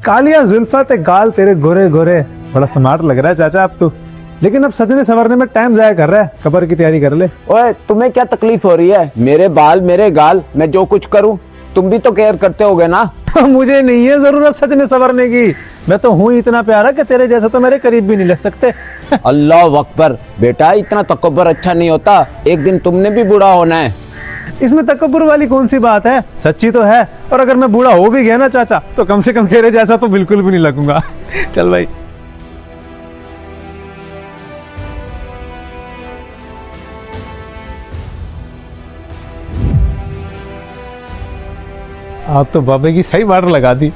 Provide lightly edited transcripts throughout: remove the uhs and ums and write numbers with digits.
कालिया जुल्फा ते गाल तेरे गोरे गोरे, बड़ा स्मार्ट लग रहा है चाचा अब तो। लेकिन अब सजने संवरने में टाइम जाया कर रहा है, कब्र की तैयारी कर ले। ओए तुम्हें क्या तकलीफ हो रही है? मेरे बाल मेरे गाल, मैं जो कुछ करूं तुम भी तो केयर करते होगे ना। मुझे नहीं है जरूरत सजने संवरने की, मैं तो हूँ इतना प्यारा कि तेरे जैसा तो मेरे करीब भी नहीं लग सकते। अल्लाह अकबर, बेटा इतना तकब्बर अच्छा नहीं होता, एक दिन तुमने भी बूढ़ा होना है। इसमें तकब्बुर वाली कौन सी बात है, सच्ची तो है। और अगर मैं बूढ़ा हो भी गया ना चाचा, तो कम से कम तेरे जैसा तो बिल्कुल भी नहीं लगूंगा। चल भाई। आप तो बाबे की सही बार लगा दी।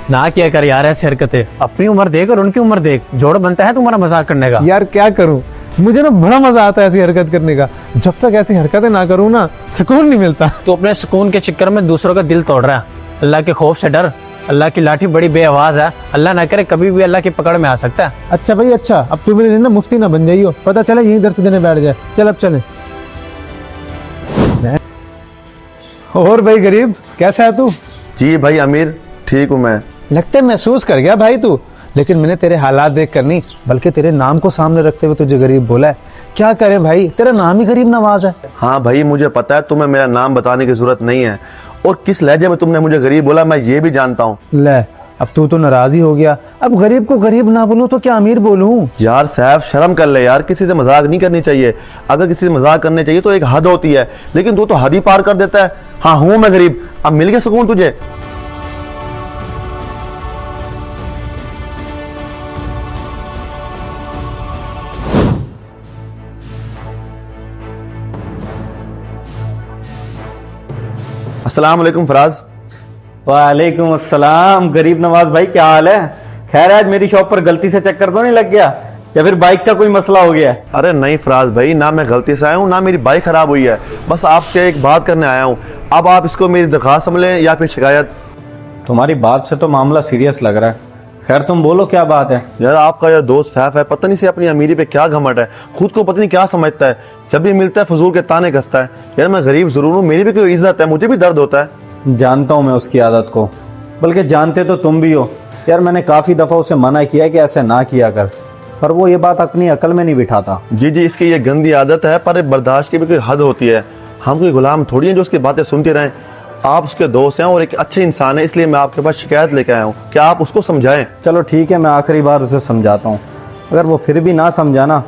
ना किया कर यार ऐसी हरकतें, अपनी उम्र देख और उनकी उम्र देख, जोड़ बनता है तुम्हारा मजाक करने का। यार क्या करूं, मुझे ना बड़ा मजा आता है ऐसी हरकत करने का। जब तक ऐसी हरकतें ना करूं ना, सुकून नहीं मिलता। तो अपने सुकून के चक्कर में दूसरों का दिल तोड़ रहा है। अल्लाह के खौफ से डर, अल्लाह की लाठी बड़ी बेआवाज है, अल्लाह ना करे कभी भी अल्लाह की पकड़ में आ सकता है। अच्छा भाई अच्छा, अब तू मेरे लिए ना मुफ्ती ना बन जाइयो, पता चला यहीं दर्द देने बैठ जाए। चल अब चले। और भाई गरीब कैसा है तू? जी भाई अमीर, ठीक हूँ मैं। लगता है महसूस कर गया भाई तू, लेकिन मैंने तेरे हालात देख कर नहीं, बल्कि तेरे नाम को सामने रखते हुए तुझे गरीब बोला है। क्या करे भाई, तेरा नाम ही गरीब नवाज है। हाँ भाई मुझे पता है, तुम्हें मेरा नाम बताने की जरूरत नहीं है, और किस लहजे में तुमने मुझे गरीब बोला मैं ये भी जानता हूँ। ले अब तू तो नाराज ही हो गया। अब गरीब को गरीब ना बोलूं तो क्या अमीर बोलूं? यार सैफ शर्म कर ले यार, किसी से मजाक नहीं करनी चाहिए। अगर किसी से मजाक करने चाहिए तो एक हद होती है, लेकिन तू तो हद ही पार कर देता है। हाँ हूँ मैं गरीब, अब मिल गया सुकून तुझे। अस्सलाम वालेकुम फराज। वालेकुम अस्सलाम गरीब नवाज भाई, क्या हाल है? खैर आज मेरी शॉप पर गलती से चक्कर तो नहीं लग गया, या फिर बाइक का कोई मसला हो गया? अरे नहीं फराज भाई, ना मैं गलती से आया हूँ ना मेरी बाइक खराब हुई है, बस आपसे एक बात करने आया हूँ। अब आप इसको मेरी दरखास्त समझें या फिर शिकायत। तुम्हारी बात से तो मामला सीरियस लग रहा है। खैर तुम बोलो क्या बात है? यार आपका यार दोस्त सैफ है, पता नहीं से अपनी अमीरी पे क्या घमंड है, खुद को पता नहीं क्या समझता है, जब भी मिलता है फजूल के ताने कसता है। यार मैं गरीब जरूर हूँ, मेरी भी कोई इज्जत है, मुझे भी दर्द होता है। जानता हूँ मैं उसकी आदत को, बल्कि जानते तो तुम भी हो। यार मैंने काफी दफा उसे मना किया कि ऐसे ना किया कर, पर वो ये बात अपनी अकल में नहीं बिठाता। जी जी, इसकी ये गंदी आदत है, पर बर्दाश्त की भी कोई हद होती है। हम कोई गुलाम थोड़ी हैं जो उसकी बातें सुनते रहें। आप उसके दोस्त हैं और एक अच्छे इंसान है, इसलिए मैं आपके पास शिकायत लेकर आया हूँ, क्या आप उसको समझाएं। चलो ठीक है, मैं आखिरी बार उसे समझाता हूँ। अगर वो फिर भी ना समझाना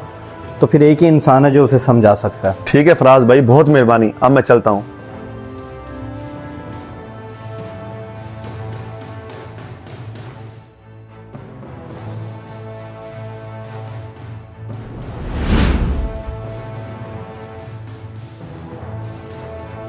तो फिर एक ही इंसान है जो उसे समझा सकता है। ठीक है फराज भाई, बहुत मेहरबानी, अब मैं चलता हूँ।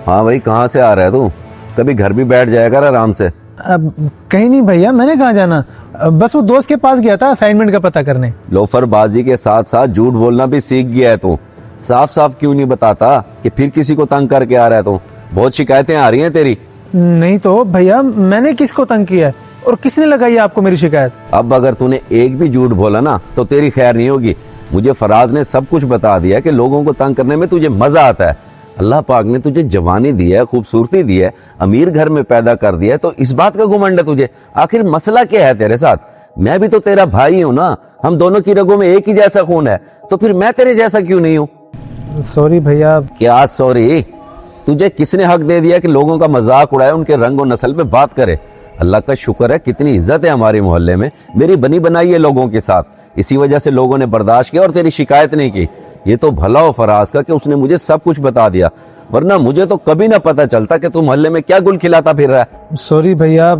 हाँ भाई, कहाँ से आ रहा है तू? कभी घर भी बैठ जाया कर आराम से। अब कहीं नहीं भैया, मैंने कहाँ जाना, बस वो दोस्त के पास गया था असाइनमेंट का पता करने। लोफरबाजी के साथ साथ झूठ बोलना भी सीख गया है तू। साफ साफ क्यों नहीं बताता कि फिर किसी को तंग करके आ रहा है तू? बहुत शिकायतें आ रही हैं तेरी। नहीं तो भैया, मैंने किसको तंग किया है और किसने लगाई है आपको मेरी शिकायत? अब अगर तूने एक भी झूठ बोला ना तो तेरी खैर नहीं होगी। मुझे फराज ने सब कुछ बता दिया कि लोगों को तंग करने में तुझे मजा आता है। अल्लाह पाक ने तुझे जवानी दी है, खूबसूरती दी है, अमीर घर में पैदा कर दिया है, तो इस बात का घुमंड है तुझे? आखिर मसला क्या है तेरे साथ? मैं भी तो तेरा भाई हूं ना, हम दोनों की रगों में एक ही जैसा खून है, तो फिर मैं तेरे जैसा क्यों नहीं हूं? सॉरी भैया। क्या सॉरी? तुझे किसने हक दे दिया कि लोगों का मजाक उड़ाए, उनके रंग और नस्ल पे बात करे? अल्लाह का शुक्र है कितनी इज्जत है हमारे मोहल्ले में, मेरी बनी बनाई है लोगों के साथ, इसी वजह से लोगों ने बर्दाश्त किया और तेरी शिकायत नहीं की। ये तो भला हो फराज का कि उसने मुझे सब कुछ बता दिया, वरना मुझे तो कभी ना पता चलता कि तू मोहल्ले में क्या गुल खिलाता फिर रहा है। सॉरी भैया,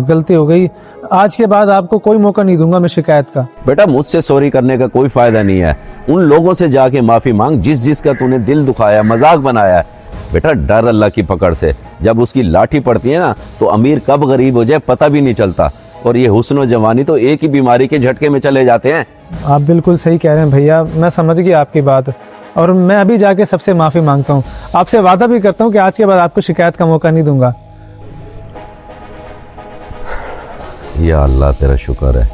गलती हो गई, आज के बाद आपको कोई मौका नहीं दूंगा मैं शिकायत का। बेटा मुझसे सॉरी करने का कोई फायदा नहीं है, उन लोगों से जाके माफी मांग जिसका तूने दिल दुखाया, मजाक बनाया है। बेटा डर अल्लाह की पकड़ से, जब उसकी लाठी पड़ती है ना तो अमीर कब गरीब हो जाए पता भी नहीं चलता, और ये हुस्न और जवानी तो एक ही बीमारी के झटके में चले जाते हैं। आप बिल्कुल सही कह रहे हैं भैया, मैं समझ गया आपकी बात, और मैं अभी जाके सबसे माफी मांगता हूँ। आपसे वादा भी करता हूँ कि आज के बाद आपको शिकायत का मौका नहीं दूंगा। या अल्लाह तेरा शुक्र है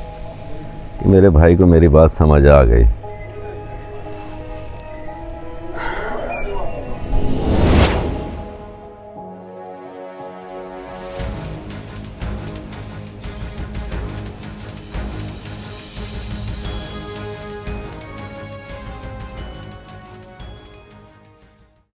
कि मेरे भाई को मेरी बात समझ आ गई।